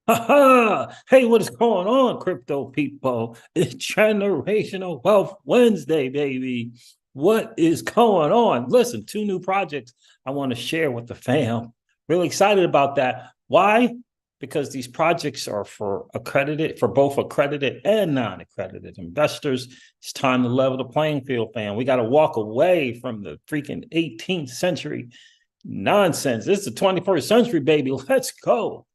Hey, what is going on, crypto people? It's Generational Wealth Wednesday, baby. What is going on? Listen, two new projects I want to share with the fam. Really excited about that. Why? Because these projects are for both accredited and non-accredited investors. It's time to level the playing field, fam. We got to walk away from the freaking 18th century nonsense. This is the 21st century, baby. Let's go.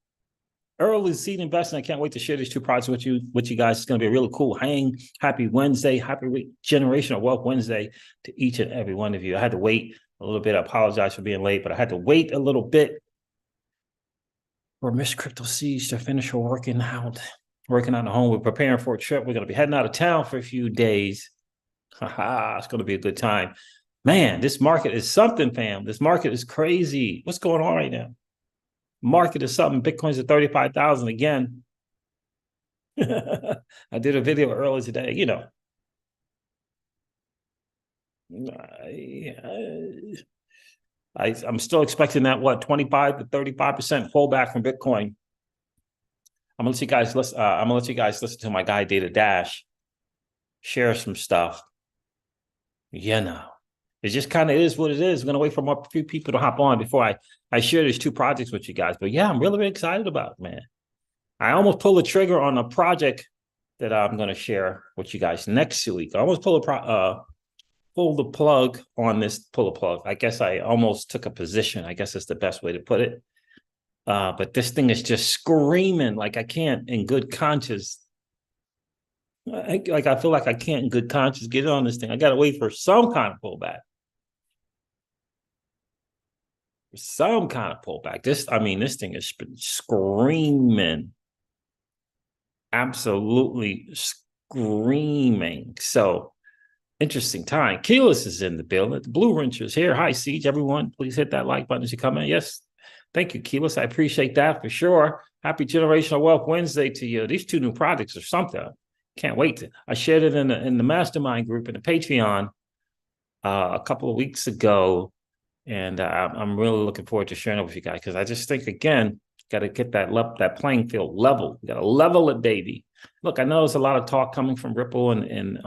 Early seed investing. I can't wait to share these two projects with you guys. It's going to be a really cool hang. Happy Wednesday. Happy Generational Wealth Wednesday to each and every one of you. I had to wait a little bit. I apologize for being late, but I had to wait a little bit for Miss Crypto Siege to finish her working out at home. We're preparing for a trip. We're going to be heading out of town for a few days. It's going to be a good time. Man, this market is something, fam. This market is crazy. What's going on right now? Market is something. Bitcoin's at 35,000 again. I did a video earlier today, I'm still expecting that 25 to 35% pullback from Bitcoin. I'm gonna let you guys listen to my guy Data Dash share some stuff. It just kind of is what it is. I'm gonna wait for a few people to hop on before I share these two projects with you guys. But yeah, I'm really, really excited about it, man. I almost pulled the trigger on a project that I'm going to share with you guys next week. I almost pull the plug on this. Pull the plug. I guess I almost took a position. I guess it's the best way to put it. But this thing is just screaming like I can't, in good conscience. I feel like I can't, in good conscience, get on this thing. I got to wait for some kind of pullback. Some kind of pullback. This thing has been screaming. Absolutely screaming. So interesting time. Keyless is in the building. The Blue Wrencher is here. Hi, Siege, everyone. Please hit that like button as you come in. Yes. Thank you, Keyless. I appreciate that for sure. Happy Generational Wealth Wednesday to you. These two new projects are something. Can't wait to. I shared it in the mastermind group in the Patreon a couple of weeks ago. And I'm really looking forward to sharing it with you guys because I just think, again, got to get that playing field level. Got to level it, baby. Look, I know there's a lot of talk coming from Ripple and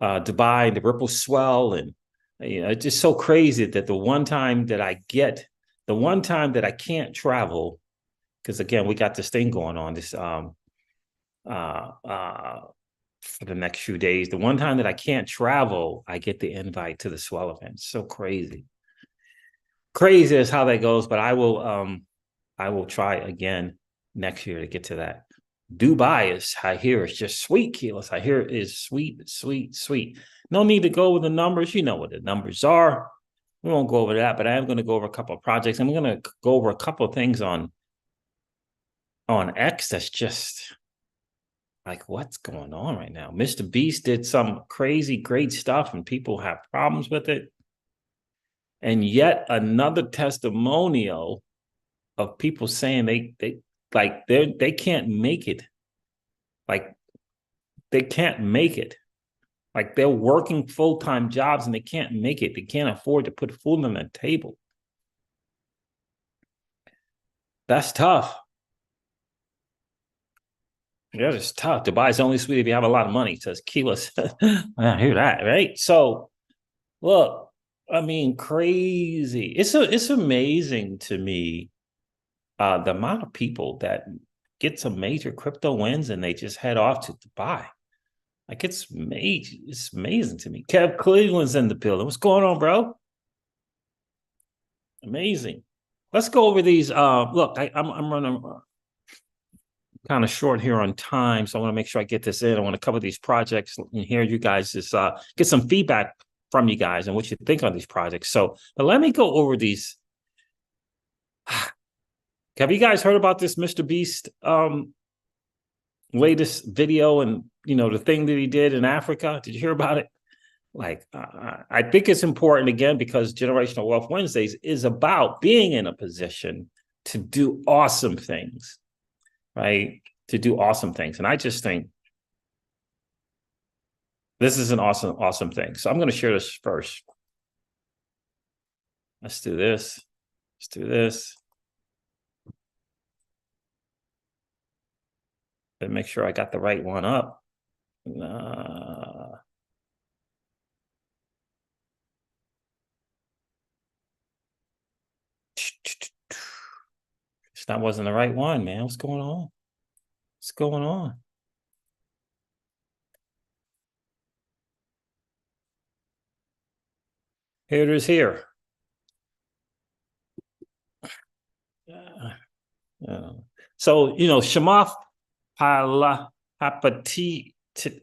Dubai, the Ripple swell, and it's just so crazy that the one time that I can't travel, because again, we got this thing going on this for the next few days. The one time that I can't travel, I get the invite to the swell event. It's so crazy. Crazy is how that goes, but I will try again next year to get to that. Dubai I hear is just sweet, Keyless. I hear it is sweet, sweet, sweet. No need to go over the numbers. You know what the numbers are. We won't go over that, but I am going to go over a couple of projects. I'm going to go over a couple of things on X that's just like, what's going on right now? Mr. Beast did some crazy, great stuff, and people have problems with it. And yet another testimonial of people saying they can't make it. Like they can't make it. Like they're working full-time jobs and they can't make it. They can't afford to put food on the table. That's tough. Yeah, it's tough. Dubai's only sweet if you have a lot of money, says Keyless. I hear that, right? So look, crazy. It's amazing to me the amount of people that get some major crypto wins and they just head off to Dubai. Like it's amazing to me. Kev Cleveland's in the building. What's going on, bro? Amazing. Let's go over these. Look, I'm running kind of short here on time, so I want to make sure I get this in. I want to cover these projects and hear you guys get some feedback from you guys and what you think on these projects. So, but let me go over these. Have you guys heard about this Mr. Beast latest video and the thing that he did in Africa? Did you hear about it? Like, I think it's important again because Generational Wealth Wednesdays is about being in a position to do awesome things, right? To do awesome things, and I just think this is an awesome thing. So I'm going to share this first. Let's do this. Let's do this. to make sure I got the right one up. That wasn't the right one, man. What's going on? What's going on? Here it is here. So, you know, Shamath Palahapati,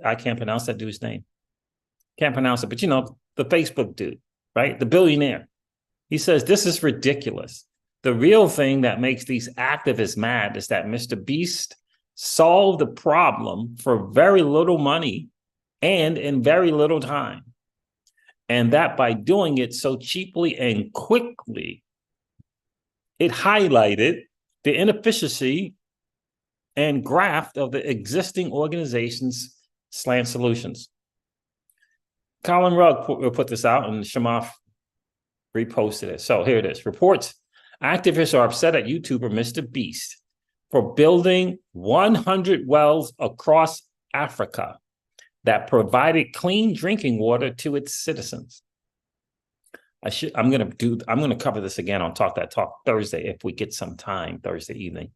I can't pronounce that dude's name. Can't pronounce it, but you know, the Facebook dude, right? The billionaire. He says, this is ridiculous. The real thing that makes these activists mad is that Mr. Beast solved the problem for very little money and in very little time. And that by doing it so cheaply and quickly, it highlighted the inefficiency and graft of the existing organizations slant solutions. Colin Rugg put this out, and Shamath reposted it. So here it is. Reports: activists are upset at YouTuber Mr. Beast for building 100 wells across Africa that provided clean drinking water to its citizens. I'm going to cover this again on Talk That Talk Thursday if we get some time Thursday evening.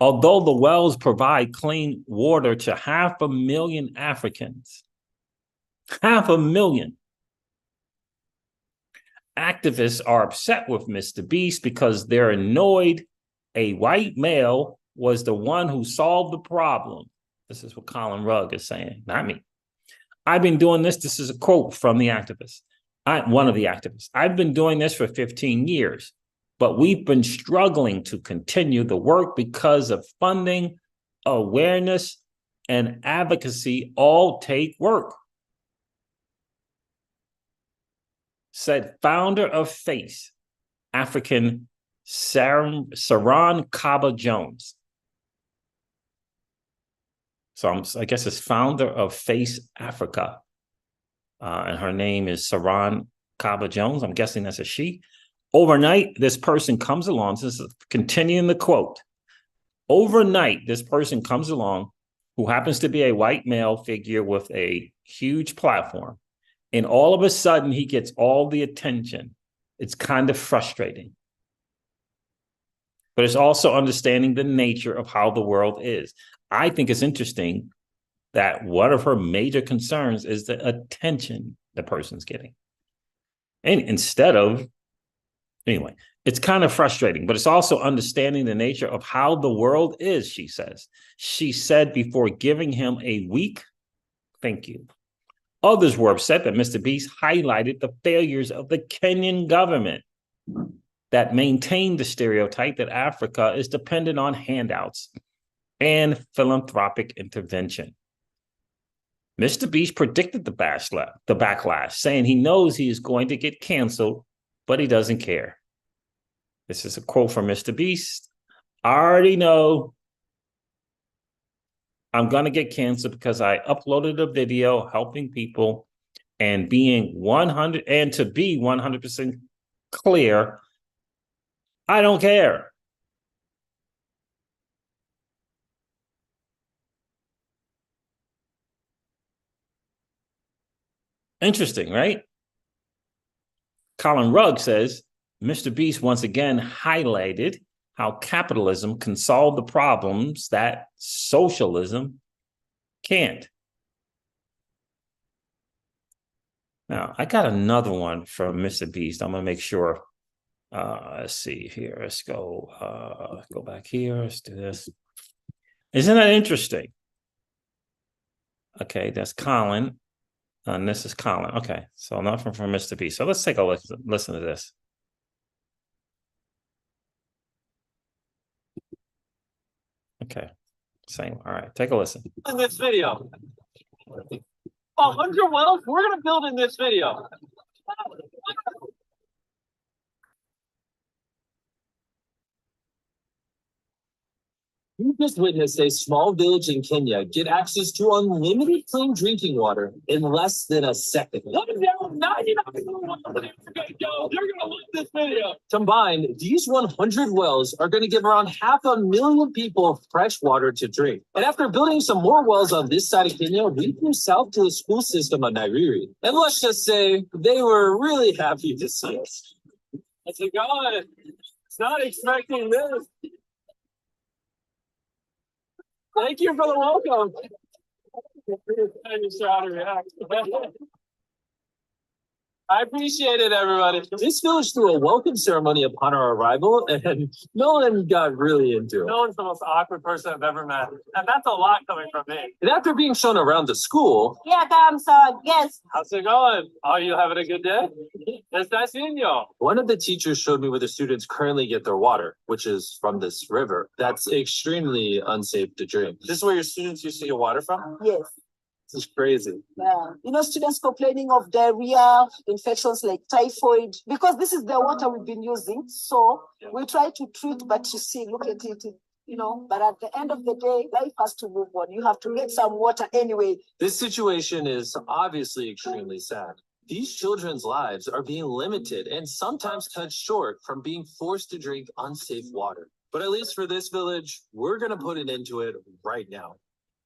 Although the wells provide clean water to 500,000 Africans, 500,000, activists are upset with Mr. Beast because they're annoyed a white male was the one who solved the problem. This is what Colin Rugg is saying, not me. I've been doing this. This is a quote from the activist. One of the activists. I've been doing this for 15 years, but we've been struggling to continue the work because of funding, awareness, and advocacy all take work. Said founder of FACE, African Saran Kaba Jones. So I guess it's founder of FACE Africa. And her name is Saran Kaba Jones. I'm guessing that's a she. Overnight, this person comes along. This is continuing the quote. Overnight, this person comes along who happens to be a white male figure with a huge platform. And all of a sudden, he gets all the attention. It's kind of frustrating. But it's also understanding the nature of how the world is. I think it's interesting that one of her major concerns is the attention the person's getting. And instead of, anyway, it's kind of frustrating, but it's also understanding the nature of how the world is, she says. She said before giving him a week, thank you. Others were upset that Mr. Beast highlighted the failures of the Kenyan government that maintained the stereotype that Africa is dependent on handouts and philanthropic intervention. Mr. Beast predicted the backlash, saying he knows he is going to get canceled, but he doesn't care. This is a quote from Mr. Beast. I already know I'm going to get canceled because I uploaded a video helping people and being 100 and to be 100% clear, I don't care. Interesting, right? Colin Rugg says, Mr. Beast once again highlighted how capitalism can solve the problems that socialism can't. Now, I got another one from Mr. Beast. I'm going to make sure. Let's see here. Let's go back here. Let's do this. Isn't that interesting? Okay, that's Colin. And this is Colin. Okay, so nothing from Mr. Beast. So let's take a listen to this. Okay, same. All right, take a listen. In this video, 100 wells we're going to build in this video. You just witnessed a small village in Kenya get access to unlimited clean drinking water in less than a second. Let me know, 99 You're gonna love this video. Combined, these 100 wells are gonna give around 500,000 people fresh water to drink. And after building some more wells on this side of Kenya, we flew south to the school system of Nairiri. And let's just say they were really happy to see us. How's it going? It's not expecting this. Thank you for the welcome. I appreciate it, everybody. This village threw a welcome ceremony upon our arrival, and no one got really into it. No one's the most awkward person I've ever met. And that's a lot coming from me. And after being shown around the school... Here comes our guest. How's it going? Are you having a good day? It's nice seeing you. One of the teachers showed me where the students currently get their water, which is from this river. That's extremely unsafe to drink. This is where your students used to get water from? Yes. This is crazy. Yeah. You know, students complaining of diarrhea, infections like typhoid, because this is the water we've been using. So we try to treat, but you see, look at it, you know, but at the end of the day, life has to move on. You have to get some water anyway. This situation is obviously extremely sad. These children's lives are being limited and sometimes cut short from being forced to drink unsafe water. But at least for this village, we're going to put an end to it right now.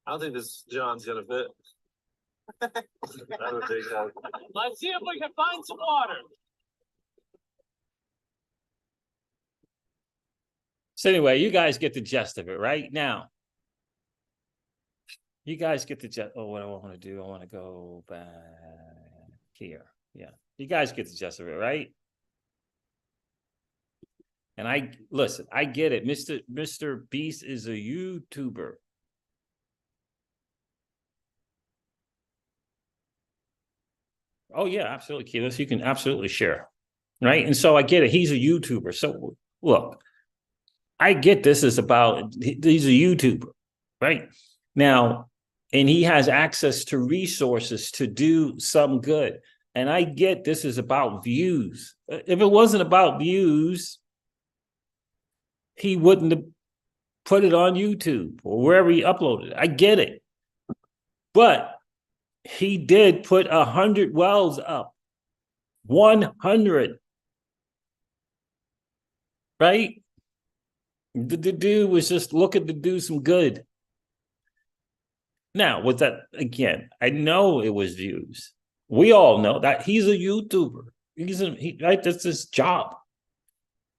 I don't think this John's going to fit. I don't think so. Let's see if we can find some water. So anyway, you guys get the gist of it, right? Now, you guys get the gist. Oh, what do I want to do? I want to go back here. Yeah, you guys get the gist of it, right? And I get it. Mr. Beast is a YouTuber. Oh, yeah, absolutely, Keyless. You can absolutely share, right? And so I get it. He's a YouTuber. So look, I get this is about, he's a YouTuber, right? Now, and he has access to resources to do some good. And I get this is about views. If it wasn't about views, he wouldn't have put it on YouTube or wherever he uploaded it. I get it. But he did put 100 wells up. 100. Right? The dude was just looking to do some good. Now, with that, again, I know it was views. We all know that he's a YouTuber. Right? That's his job.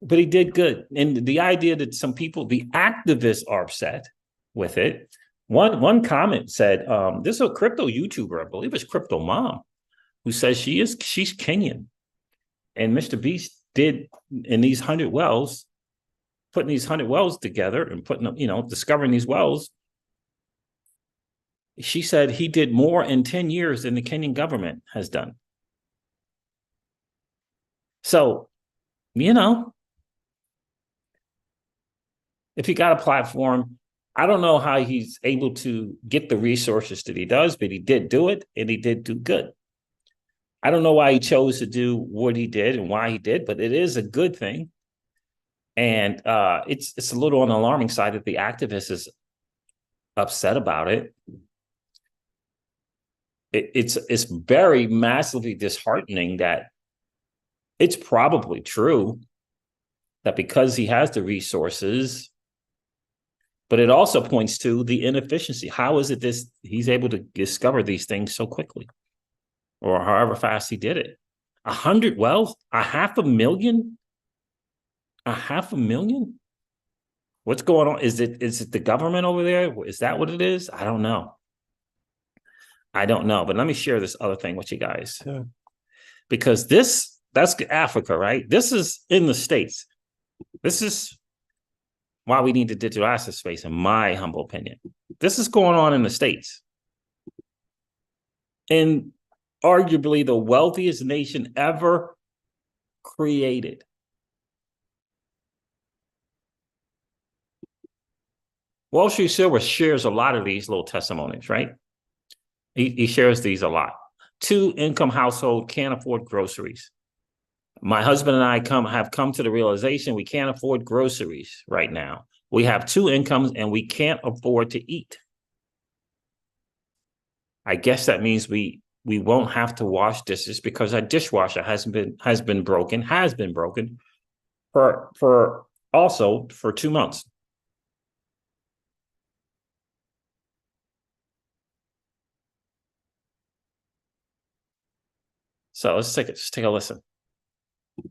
But he did good. And the idea that some people, the activists are upset with it. One comment said, this is a crypto YouTuber, I believe it's Crypto Mom, who says she's Kenyan. And Mr. Beast did in these 100 wells, putting these 100 wells together and putting them, discovering these wells. She said he did more in 10 years than the Kenyan government has done. So, if you got a platform, I don't know how he's able to get the resources that he does, but he did do it, and he did do good. I don't know why he chose to do what he did and why he did, but it is a good thing. And it's a little on the alarming side that the activist is upset about it. It's very massively disheartening that it's probably true that because he has the resources, but it also points to the inefficiency. How is it he's able to discover these things so quickly, or however fast he did it? 100 wells, 500,000, 500,000. What's going on? Is it the government over there? Is that what it is? I don't know. But let me share this other thing with you guys, because that's Africa, right? This is in the States. This is why we need the digital asset space, in my humble opinion. This is going on in the States. And arguably the wealthiest nation ever created. Wall Street Silver shares a lot of these little testimonies, right? He shares these a lot. 2-income household can't afford groceries. My husband and I have come to the realization we can't afford groceries right now. We have two incomes and we can't afford to eat. I guess that means we won't have to wash dishes because our dishwasher has been broken for 2 months. So let's take a listen.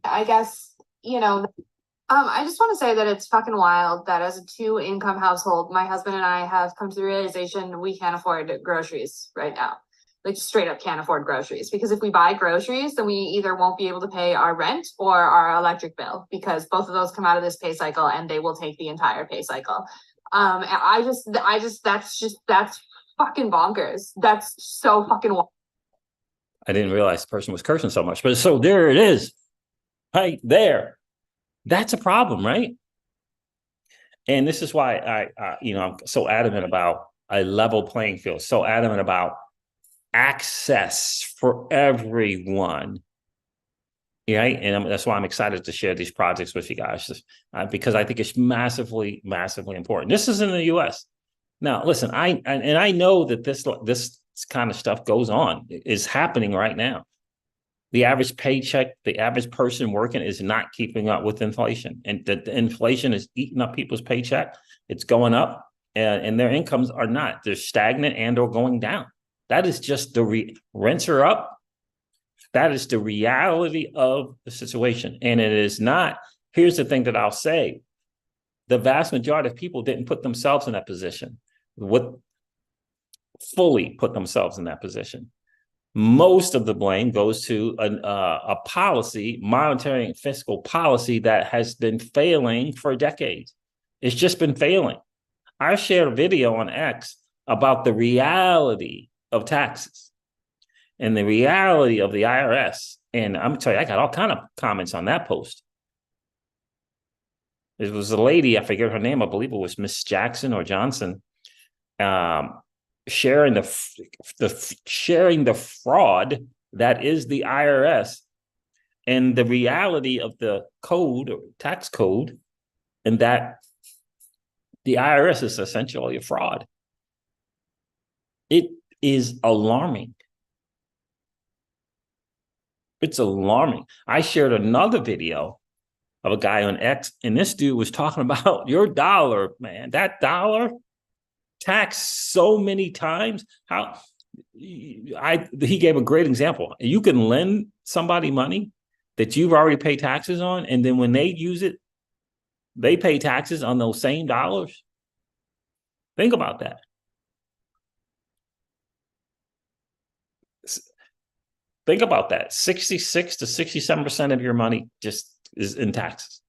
I guess, I just want to say that it's fucking wild that as a 2-income household, my husband and I have come to the realization we can't afford groceries right now. Like, straight up can't afford groceries, because if we buy groceries, then we either won't be able to pay our rent or our electric bill, because both of those come out of this pay cycle and they will take the entire pay cycle. That's fucking bonkers. That's so fucking wild. I didn't realize the person was cursing so much, but so there it is, right there. That's a problem, right? And this is why I'm so adamant about a level playing field, so adamant about access for everyone. Right. And that's why I'm excited to share these projects with you guys, because I think it's massively, massively important. This is in the US. Now, listen, I know that this kind of stuff goes on, is happening right now. The average paycheck, the average person working is not keeping up with inflation. And the inflation is eating up people's paycheck. It's going up and their incomes are not. They're stagnant and or going down. That is just rents are up. That is the reality of the situation. And it is not, here's the thing that I'll say. The vast majority of people didn't put themselves in that position. Fully put themselves in that position. Most of the blame goes to a policy, monetary and fiscal policy, that has been failing for decades. It's just been failing. I shared a video on X about the reality of taxes and the reality of the IRS. And I'm telling you, I got all kind of comments on that post. It was a lady, I forget her name, I believe it was Miss Jackson or Johnson, sharing the fraud that is the IRS and the reality of the code or tax code, and that the IRS is essentially a fraud. It is alarming. It's alarming. I shared another video of a guy on X, and this dude was talking about your dollar, man, that dollar taxed so many times. He gave a great example. You can lend somebody money that you've already paid taxes on, and then when they use it, they pay taxes on those same dollars. Think about that. Think about that. 66 to 67% of your money just is in taxes.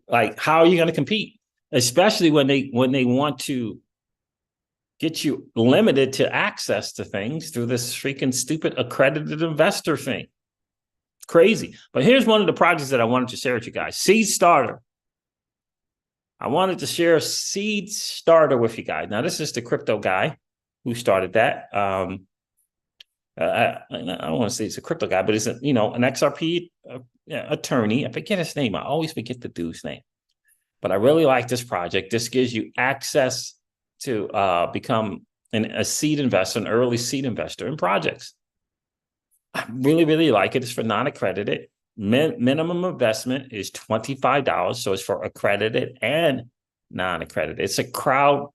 Like, how are you going to compete? Especially when they want to get you limited to access to things through this freaking stupid accredited investor thing. Crazy. But here's one of the projects that I wanted to share with you guys. Seed Starter. I wanted to share Seed Starter with you guys. Now, this is the crypto guy who started that. I don't want to say it's a crypto guy, but it's an XRP attorney. I forget his name. I always forget the dude's name. But I really like this project. This gives you access to become a seed investor, an early seed investor in projects. I really, really like it. It's for non-accredited. Minimum investment is $25. So it's for accredited and non-accredited. It's a crowdsource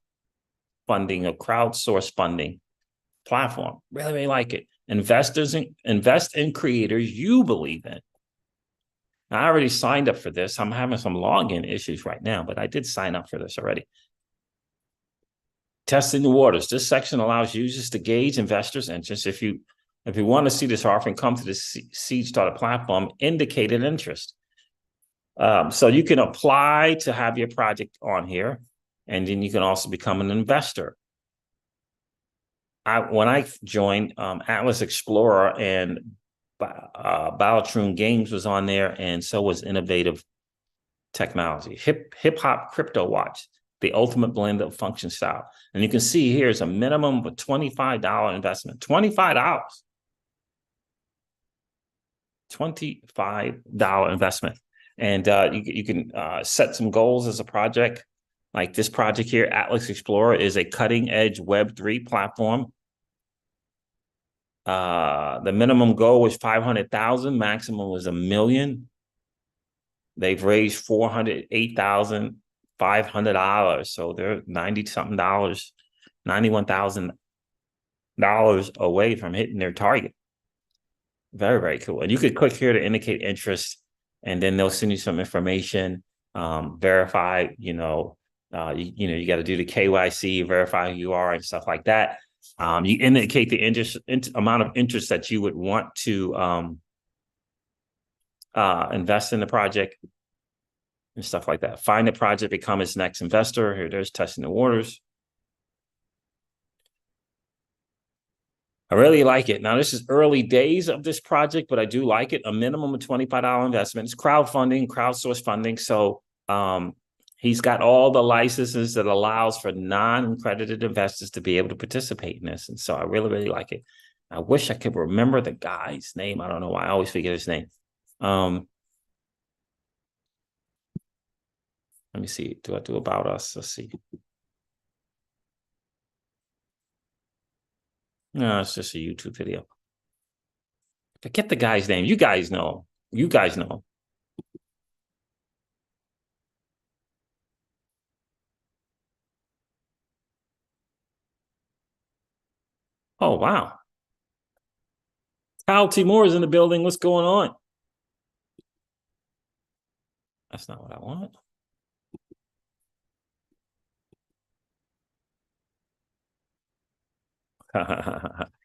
funding platform. Really, really like it. Invest in creators you believe in. I already signed up for this. I'm having some login issues right now, but I did sign up for this already. Testing the waters. This section allows users to gauge investors' interest. If you want to see this offering, come to the Seed Starter platform, indicate an interest. So you can apply to have your project on here, and then you can also become an investor. When I joined, Atlas Explorer and Battletroon Games was on there, and so was Innovative Technology. Hip Hop Crypto Watch, the ultimate blend of function style. And you can see here is a minimum of a $25 investment. $25. $25 investment. And you can set some goals as a project. Like this project here, Atlas Explorer, is a cutting edge Web3 platform. The minimum goal was 500,000, maximum was $1 million. They've raised $408,500. So they're 90 something dollars, $91,000 away from hitting their target. Very, very cool. And you could click here to indicate interest, and then they'll send you some information, verify, you got to do the KYC, verify who you are and stuff like that. You indicate the amount of interest that you would want to invest in the project and stuff like that. Find the project, become its next investor. Here, there's testing the waters. I really like it. Now, this is early days of this project, but I do like it. A minimum of $25 investment. It's crowdfunding, crowdsource funding. So he's got all the licenses that allows for non-accredited investors to be able to participate in this. And so I really, really like it. I wish I could remember the guy's name. I don't know why. I always forget his name. Let me see. Do I do about us? Let's see. No, it's just a YouTube video. Forget the guy's name. You guys know. You guys know. Oh, wow. Kyle Timur is in the building. What's going on? That's not what I want.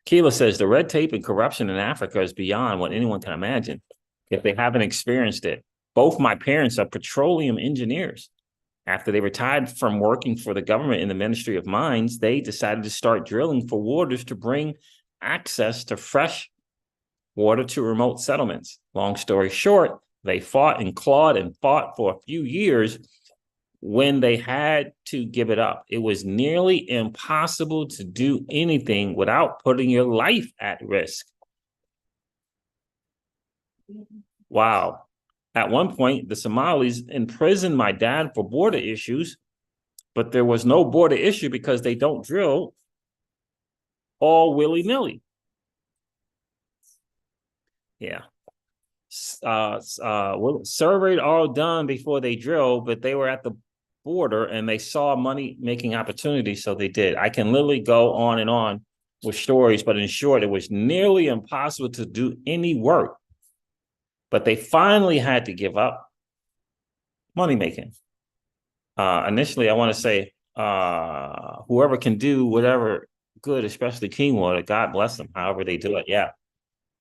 Keela says the red tape and corruption in Africa is beyond what anyone can imagine if they haven't experienced it. Both my parents are petroleum engineers. After they retired from working for the government in the Ministry of Mines, they decided to start drilling for waters to bring access to fresh water to remote settlements. Long story short, they fought and clawed and fought for a few years when they had to give it up. It was nearly impossible to do anything without putting your life at risk. Wow. At one point, the Somalis imprisoned my dad for border issues, but there was no border issue because they don't drill all willy-nilly. Yeah. Surveyed all done before they drill, but they were at the border and they saw money making opportunities, so they did. I can literally go on and on with stories, but in short, it was nearly impossible to do any work. But they finally had to give up money making. Initially, I want to say, whoever can do whatever good, especially clean water, God bless them, however they do it. Yeah.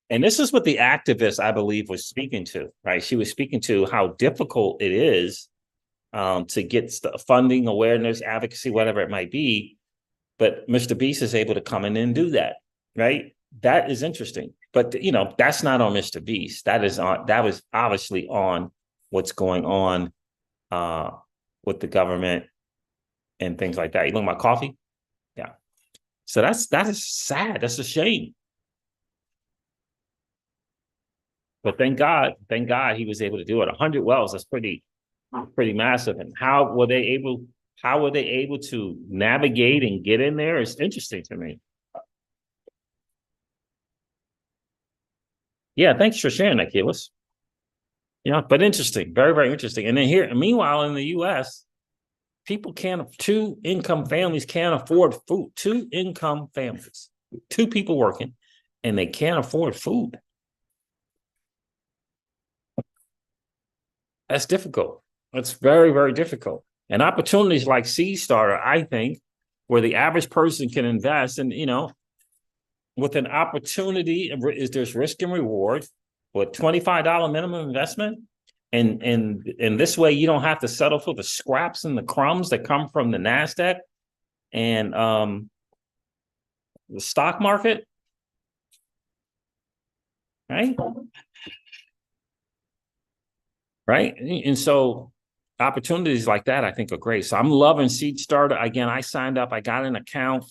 And this is what the activist, I believe, was speaking to, right? She was speaking to how difficult it is to get funding, awareness, advocacy, whatever it might be. But Mr. Beast is able to come in and do that, right? That is interesting. But, that's not on Mr. Beast. That was obviously on what's going on with the government and things like that. You look at my coffee? Yeah. So that is sad. That's a shame. But thank God he was able to do it. 100 wells, that's pretty massive. And how were they able to navigate and get in there? It's interesting to me. Yeah, thanks for sharing that, Keyless. Yeah, but interesting. Very, very interesting. And then meanwhile, in the US, two-income families can't afford food. Two-income families, two people working, and they can't afford food. That's difficult. That's very, very difficult. And opportunities like Seed Starter, I think, where the average person can invest and, with an opportunity, there's risk and reward with $25 minimum investment. And this way, you don't have to settle for the scraps and the crumbs that come from the NASDAQ and the stock market. Right? Right. And so opportunities like that, I think, are great. So I'm loving Seed Starter. Again, I signed up. I got an account.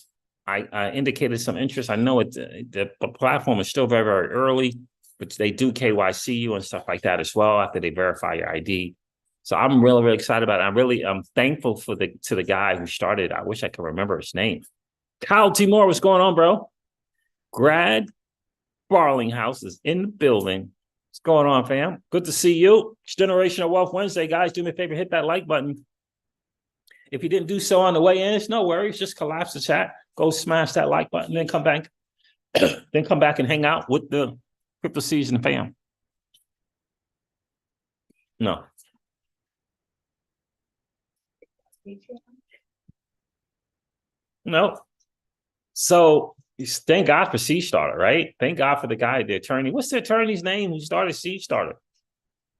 I indicated some interest. I know the platform is still very, very early. but they do KYC you and stuff like that as well after they verify your ID. So I'm really, really excited about it. I'm thankful to the guy who started. I wish I could remember his name. Kyle Timor, what's going on, bro? Grad Barlinghouse is in the building. What's going on, fam? Good to see you. It's Generational Wealth Wednesday, guys. Do me a favor, hit that like button. If you didn't do so on the way in, it's no worries. Just collapse the chat. Go smash that like button, then come back. Then come back and hang out with the Crypto Season fam. No. No. So thank God for Seed Starter, right? Thank God for the guy, the attorney. What's the attorney's name who started Seed Starter?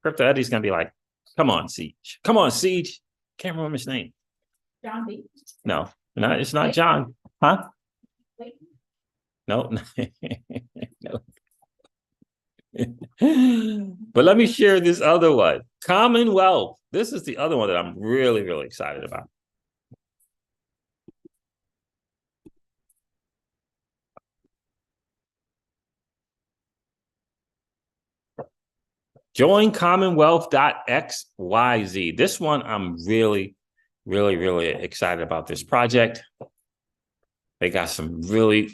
Crypto Eddie's gonna be like, come on, Siege. Come on, Siege. Can't remember his name. John B. No, it's not John. Huh? No. No. But let me share this other one. Commonwealth. This is the other one that I'm really, really excited about. Join Commonwealth.xyz. This one, I'm really, really, really excited about this project. They got some really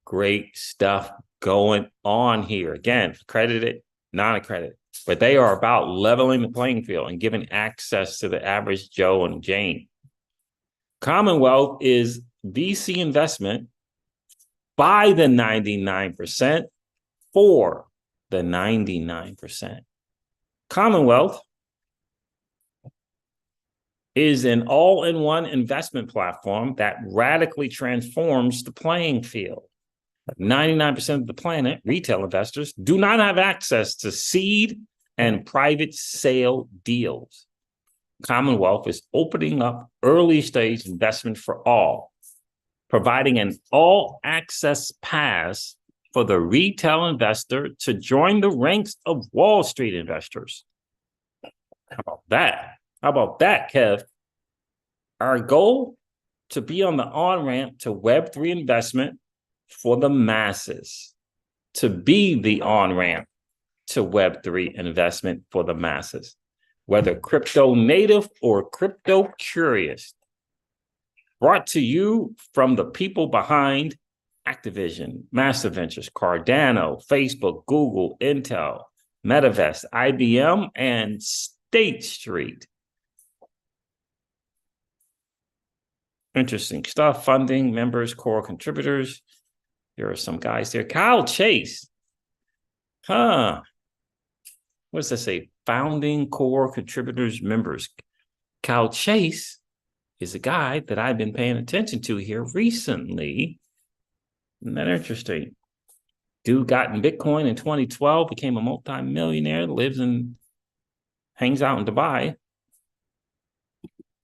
great stuff going on here. Again, accredited, non-accredited. But they are about leveling the playing field and giving access to the average Joe and Jane. Commonwealth is VC investment by the 99% for the 99%. Commonwealth is an all-in-one investment platform that radically transforms the playing field. 99% of the planet, retail investors, do not have access to seed and private sale deals. Commonwealth is opening up early-stage investment for all, providing an all-access pass for the retail investor to join the ranks of Wall Street investors. How about that? How about that, Kev? Our goal, to be on the on-ramp to Web3 investment for the masses, to be the on-ramp to Web3 investment for the masses, whether crypto native or crypto curious. Brought to you from the people behind Activision, Massive Ventures, Cardano, Facebook, Google, Intel, MetaVest, IBM, and State Street. Interesting stuff. Funding, members, core contributors. Here are some guys there. Kyle Chase. What does that say? Founding, core contributors, members. Kyle Chase is a guy that I've been paying attention to here recently. Isn't that interesting? Dude got in Bitcoin in 2012, became a multi-millionaire, hangs out in Dubai.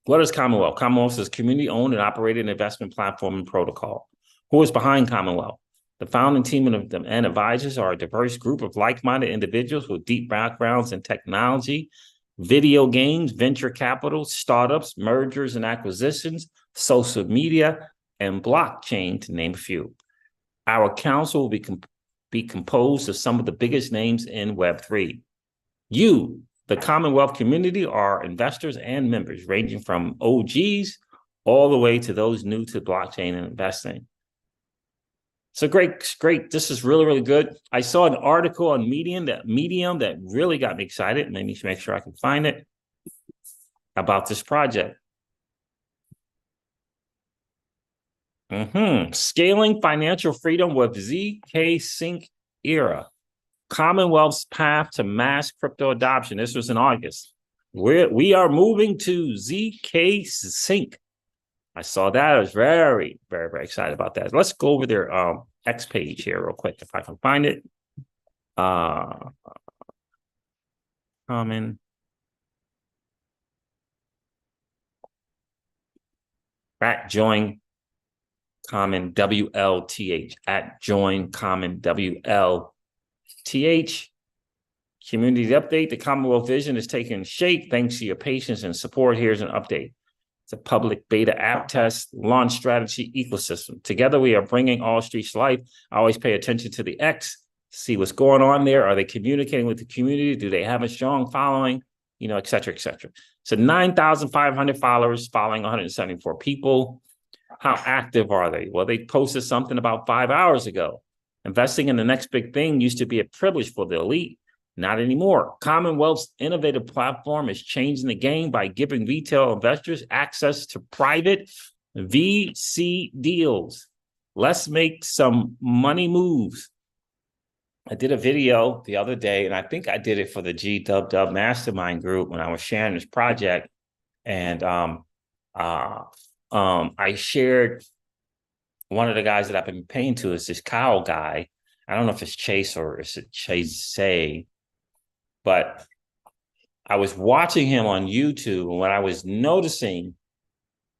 What is Commonwealth? Commonwealth is community-owned and operated investment platform and protocol. Who is behind Commonwealth? The founding team and advisors are a diverse group of like-minded individuals with deep backgrounds in technology, video games, venture capital, startups, mergers and acquisitions, social media, and blockchain, to name a few. Our council will be composed of some of the biggest names in Web3. You, the Commonwealth community, are investors and members, ranging from OGs all the way to those new to blockchain and investing. So great. This is really, really good. I saw an article on Medium that really got me excited. Let me make sure I can find it about this project. Scaling financial freedom with ZK Sync era. Commonwealth's path to mass crypto adoption. This was in August. We are moving to ZK Sync. I saw that. I was very, very, very excited about that. Let's go over their X page here real quick if I can find it. Common. At join Common WLTH. At join Common WLTH. Community update. The Commonwealth vision is taking shape thanks to your patience and support. Here's an update. It's a public beta app test, launch strategy, ecosystem. Together, we are bringing all streets to life. I always pay attention to the X. see what's going on there. Are they communicating with the community? Do they have a strong following? You know, et cetera, et cetera. So 9,500 followers following 174 people. How active are they? Well, they posted something about 5 hours ago. Investing in the next big thing used to be a privilege for the elite. Not anymore. Commonwealth's innovative platform is changing the game by giving retail investors access to private VC deals. Let's make some money moves. I did a video the other day, and I think I did it for the GWW Mastermind group when I was sharing this project. And I shared one of the guys that I've been paying to is this Kyle guy. I don't know if it's Chase or is it Chase, but I was watching him on YouTube, and what I was noticing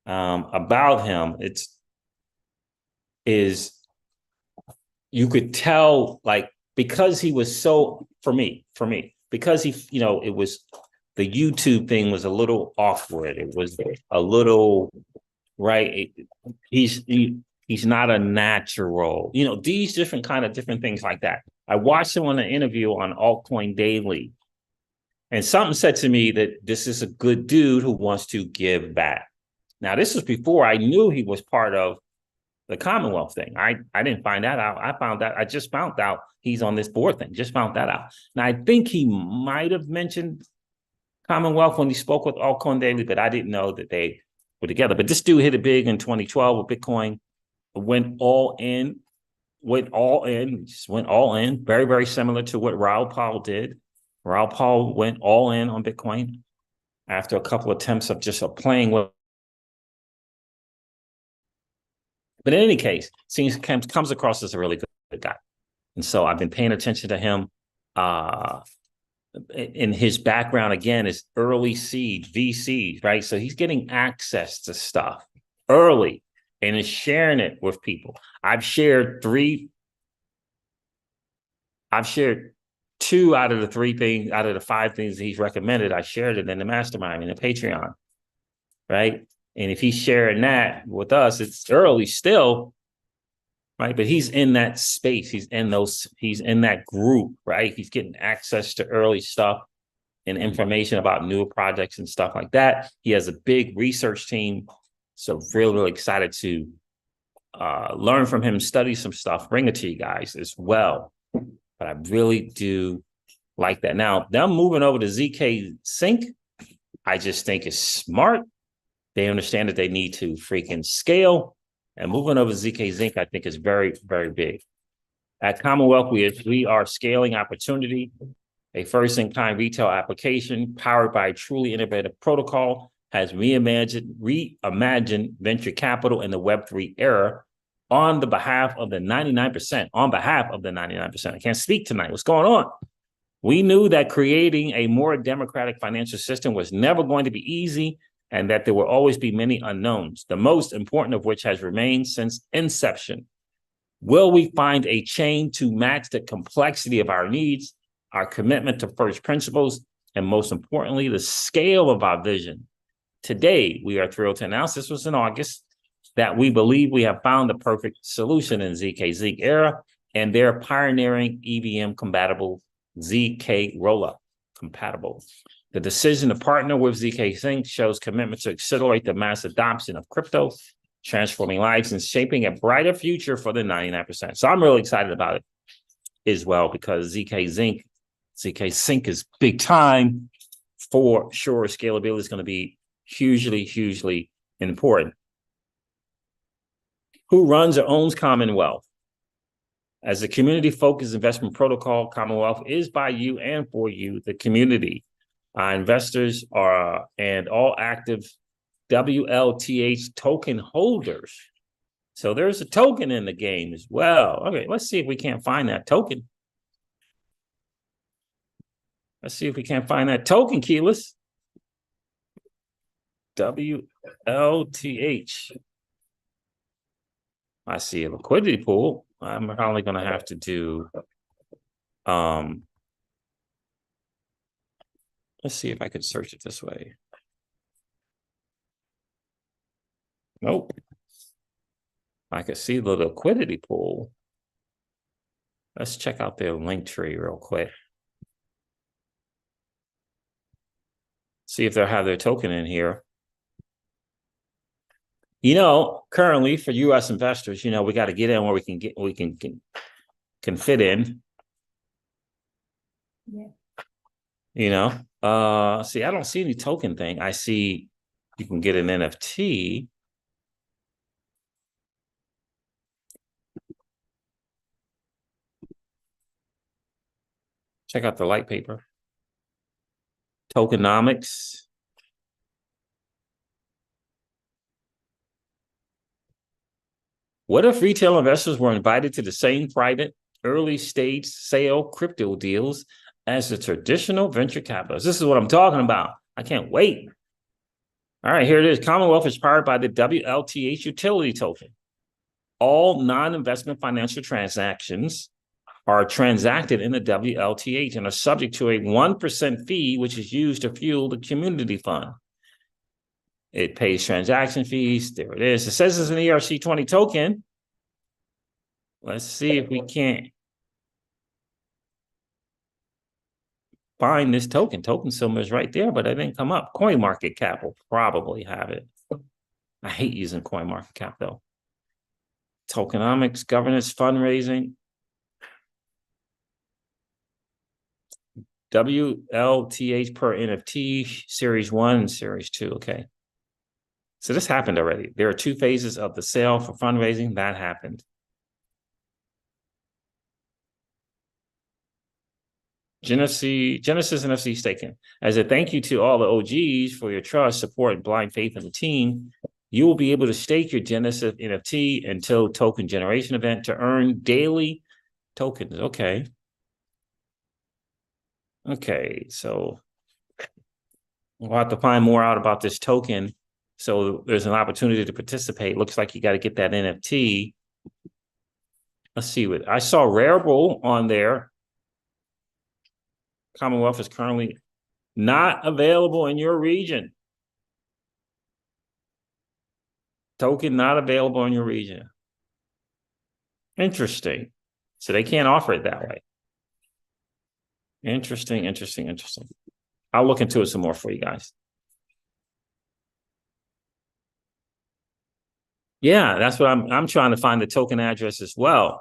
about him, is you could tell, like, because he was so, for me, because he, you know, it was, the YouTube thing was a little awkward. It was a little, right? He's not a natural, you know, these different things like that. I watched him on an interview on Altcoin Daily, and something said to me that this is a good dude who wants to give back. Now, this was before I knew he was part of the Commonwealth thing. I didn't find that out. I just found out he's on this board thing. Just found that out. Now, I think he might have mentioned Commonwealth when he spoke with Altcoin Daily, but I didn't know that they were together. But this dude hit it big in 2012 with Bitcoin, went all in, just went all in, very, very similar to what Raoul Pal did. Raoul Pal went all in on Bitcoin after a couple of attempts of just playing with. But in any case, comes across as a really good guy. And so I've been paying attention to him. In his background, again, is early seed, VCs, right? So he's getting access to stuff early and is sharing it with people. I've shared 2 out of the 5 things he's recommended. I shared it in the mastermind, in the Patreon, right? And if he's sharing that with us, it's early still, right? But he's in that space. He's in that group, right? He's getting access to early stuff and information about newer projects and stuff like that. He has a big research team. So really, really excited to learn from him, study some stuff, bring it to you guys as well. But I really do like that. Now, them moving over to ZK Sync, I just think is smart. They understand that they need to freaking scale, and moving over to ZK Zinc, I think, is very, very big. At Commonwealth, we are scaling opportunity, a first-in-kind retail application powered by a truly innovative protocol, has reimagined venture capital in the Web3 era on behalf of the 99%. I can't speak tonight. What's going on? We knew that creating a more democratic financial system was never going to be easy, and that there will always be many unknowns, the most important of which has remained since inception. Will we find a chain to match the complexity of our needs, our commitment to first principles, and most importantly, the scale of our vision? Today, we are thrilled to announce, this was in August, that we believe we have found the perfect solution in ZK Zinc era, and their pioneering EVM-compatible ZK Rollup compatible. The decision to partner with ZK Sync shows commitment to accelerate the mass adoption of crypto, transforming lives and shaping a brighter future for the 99%. So I'm really excited about it as well, because ZK Sync is big time for sure. Scalability is going to be hugely, hugely important. Who runs or owns Commonwealth? As a community-focused investment protocol, Commonwealth is by you and for you, the community. Investors are and all active WLTH token holders. So there's a token in the game as well. Okay, let's see if we can't find that token. Let's see if we can't find that token, Keyless. WLTH. I see a liquidity pool. I'm probably going to have to do let's see if I could search it this way. Nope. I could see the liquidity pool. Let's check out their link tree real quick. See if they'll have their token in here. You know, currently for U.S. investors, you know, we got to get in where we can fit in. Yeah. You know, see, I don't see any token thing. I see you can get an NFT. Check out the light paper. Tokenomics. What if retail investors were invited to the same private early stage sale crypto deals as the traditional venture capitalists? This is what I'm talking about. I can't wait. All right, here it is. Commonwealth is powered by the WLTH utility token. All non-investment financial transactions are transacted in the WLTH and are subject to a 1% fee, which is used to fuel the community fund. It pays transaction fees. There it is. It says it's an ERC20 token. Let's see if we can't find this token. Token symbol is right there, but it didn't come up. CoinMarketCap will probably have it. I hate using CoinMarketCap though. Tokenomics, governance, fundraising. WLTH per NFT, Series 1 and Series 2. Okay. So this happened already. There are 2 phases of the sale for fundraising. That happened. Genesis NFC staking. As a thank you to all the OGs for your trust, support, and blind faith in the team, you will be able to stake your Genesis NFT until token generation event to earn daily tokens. Okay. Okay, so we'll have to find more out about this token. So there's an opportunity to participate. Looks like you got to get that NFT. Let's see what I saw. Rarible on there. Commonwealth is currently not available in your region. Token not available in your region. Interesting. So they can't offer it that way. Interesting. I'll look into it some more for you guys. Yeah, that's what I'm trying to find the token address as well.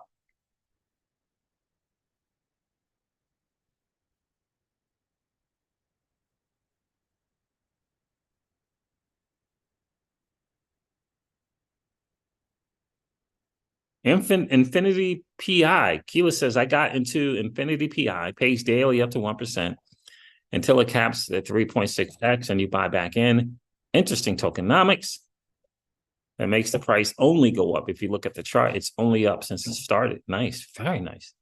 Infinity PI. Keela says, I got into Infinity PI, pays daily up to 1% until it caps at 3.6x and you buy back in. Interesting tokenomics. That makes the price only go up. If you look at the chart, it's only up since it started. Nice. Very nice.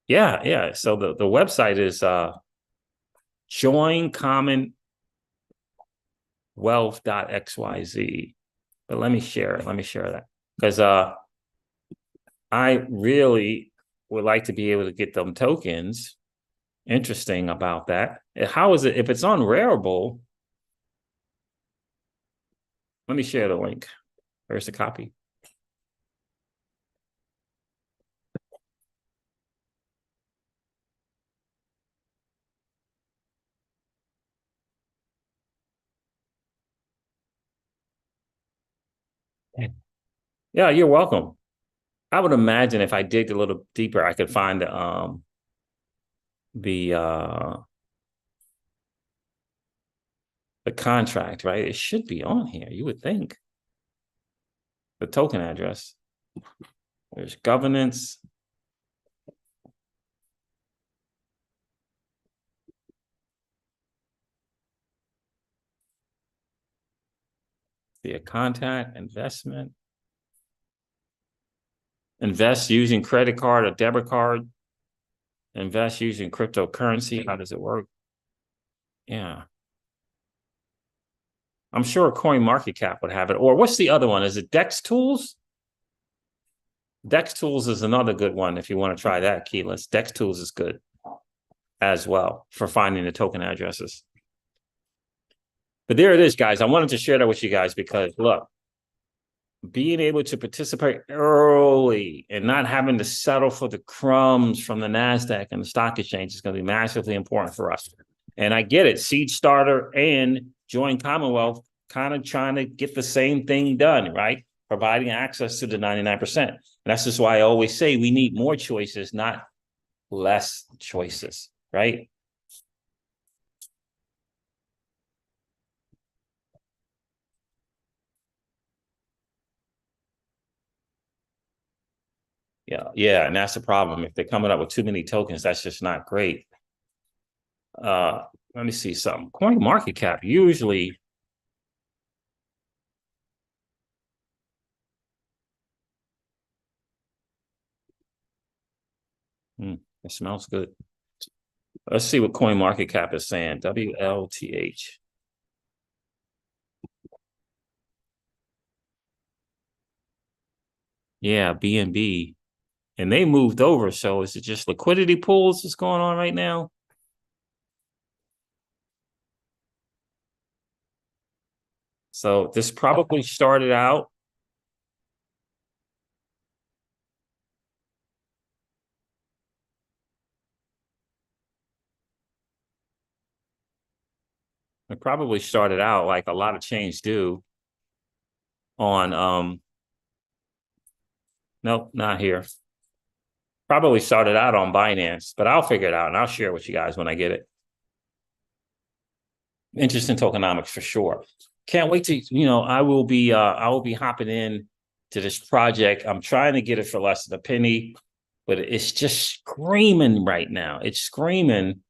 Yeah. So the website is joincommonwealth.xyz. But let me share that. Because I really would like to be able to get them tokens. Interesting about that. How is it if it's on Rarible? Let me share the link. There's the copy. Yeah, you're welcome. I would imagine if I dig a little deeper, I could find the contract, right? It should be on here, you would think. The token address. There's governance. The contact, investment. Invest using credit card or debit card. Invest using cryptocurrency. How does it work? Yeah. I'm sure CoinMarketCap would have it. Or what's the other one? Is it Dex Tools? Dex Tools is another good one if you want to try that, Keyless. Dex Tools is good as well for finding the token addresses. But there it is, guys. I wanted to share that with you guys because, look, being able to participate early and not having to settle for the crumbs from the NASDAQ and the stock exchange is going to be massively important for us. And I get it. Seed Starter and Join Commonwealth kind of trying to get the same thing done, right? Providing access to the 99%. And that's just why I always say we need more choices, not less choices, right? Yeah, and that's the problem. If they're coming up with too many tokens, that's just not great. Let me see something. Coin market cap usually. It smells good. Let's see what coin market cap is saying. WLTH. Yeah, BNB. And they moved over. So is it just liquidity pools that's going on right now? So this probably started out. It probably started out like a lot of chains do on nope, not here. Probably started out on Binance, but I'll figure it out and I'll share it with you guys when I get it. Interesting tokenomics for sure. Can't wait to, I will be hopping in to this project. I'm trying to get it for less than a penny, but it's just screaming right now. It's screaming.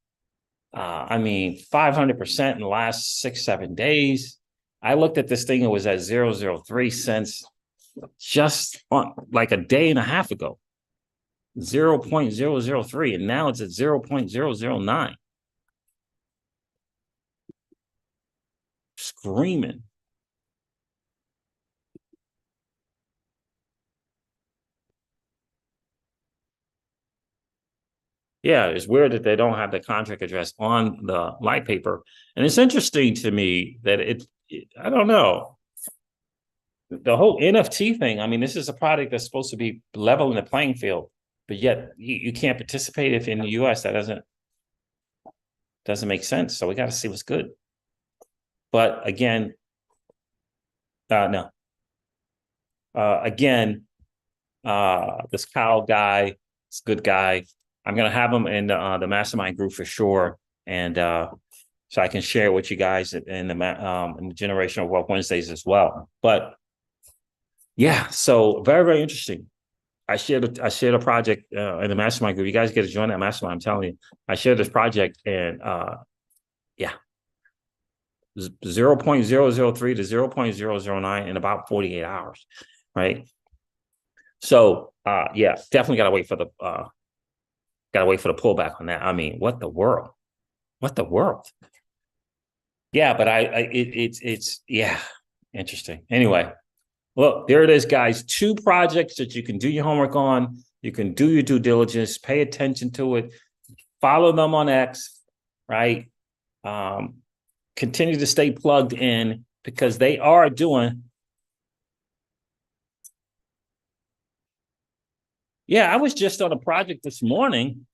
500% in the last 6-7 days. I looked at this thing, it was at 0.003 cents just on like a day and a half ago. 0.003, and now it's at 0.009. Screaming. Yeah, it's weird that they don't have the contract address on the light paper. And it's interesting to me that I don't know. The whole NFT thing, this is a product that's supposed to be leveling the playing field, but yet you can't participate if in the US that doesn't make sense. So we got to see what's good. But again, no. This Kyle guy, this good guy, I'm gonna have him in the mastermind group for sure, and so I can share with you guys in the Generational Wealth Wednesdays as well. But yeah, so very, very interesting. I shared a project in the mastermind group. You guys get to join that mastermind. I'm telling you, I shared this project, and 0.003 to 0.009 in about 48 hours, right? So definitely gotta wait for the pullback on that. What the world? Yeah, but it's interesting. Anyway, look, there it is, guys. 2 projects that you can do your homework on. You can do your due diligence, pay attention to it, follow them on X, right? Continue to stay plugged in because they are doing. Yeah, I was just on a project this morning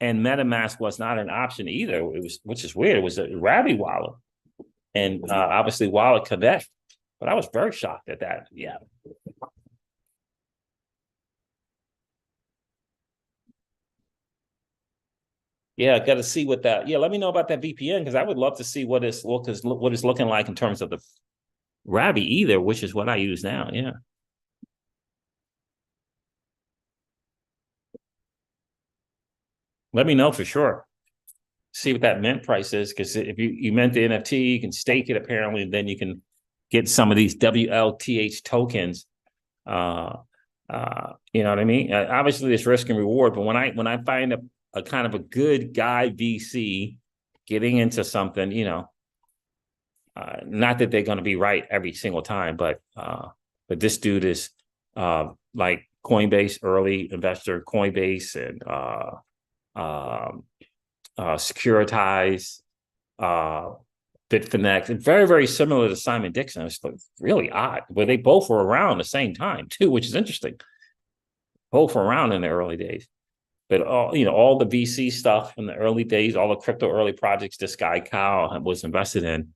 and MetaMask was not an option either. It was, which is weird. It was a Rabby wallet and obviously Wallet Connect, but I was very shocked at that. Yeah. Yeah, got to see what that. Yeah, let me know about that VPN because I would love to see what it's looking like in terms of the Rabby either, which is what I use now. Yeah. Let me know for sure. See what that mint price is, because if you mint the NFT, you can stake it apparently, and then you can get some of these WLTH tokens. You know what I mean? Obviously, there's risk and reward, but when I find a kind of a good guy VC getting into something, not that they're going to be right every single time, but this dude is like Coinbase early investor, Coinbase and Securitize, Bitfinex, and very, very similar to Simon Dixon. It's really odd, but they both were around the same time too, which is interesting. Both were around in the early days. But all the VC stuff in the early days, all the crypto early projects this guy Kyle was invested in.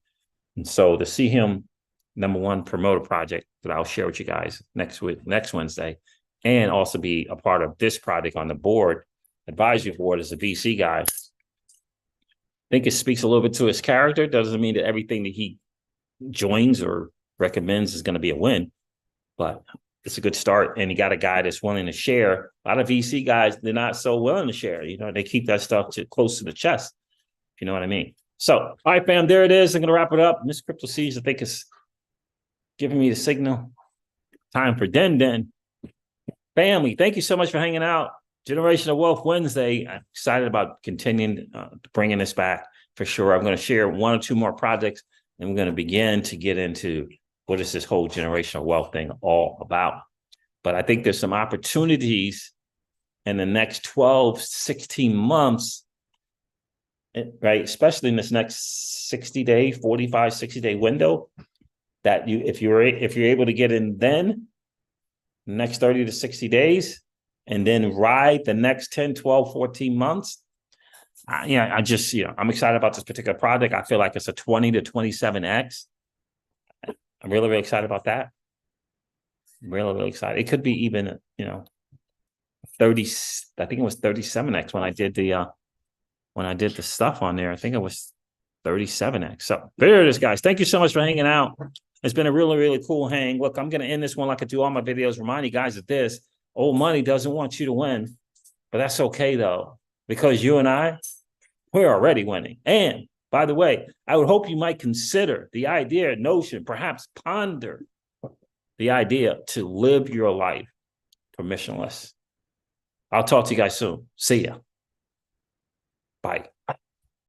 And so to see him, number one, promote a project that I'll share with you guys next Wednesday, and also be a part of this project on the board, advisory board as a VC guy. I think it speaks a little bit to his character. Doesn't mean that everything that he joins or recommends is going to be a win, but it's a good start. And you got a guy that's willing to share. A lot of VC guys, they're not so willing to share. They keep that stuff close to the chest, if you know what I mean. So, all right, fam, there it is. I'm going to wrap it up. Miss Crypto Seeds, I think, is giving me the signal. Time for Den. Family, thank you so much for hanging out. Generational Wealth Wednesday. I'm excited about continuing bringing this back for sure. I'm going to share one or two more projects, and we're going to begin to get into what is this whole generational wealth thing all about. But I think there's some opportunities in the next 12, 16 months, right? Especially in this next 60-day, 45, 60-day window, that if you're able to get in then, the next 30 to 60 days, and then ride the next 10, 12, 14 months. I'm excited about this particular project. I feel like it's a 20 to 27x. I'm really, really excited about that. Really, really excited. It could be even, 30, I think it was 37x when I did the stuff on there. I think it was 37x. So there it is, guys. Thank you so much for hanging out. It's been a really, really cool hang. Look, I'm going to end this one like I do all my videos. Remind you guys of this. Old money doesn't want you to win, but that's okay, though, because you and I, we're already winning. And by the way, I would hope you might consider the idea, notion, perhaps ponder the idea to live your life permissionless. I'll talk to you guys soon. See ya. Bye.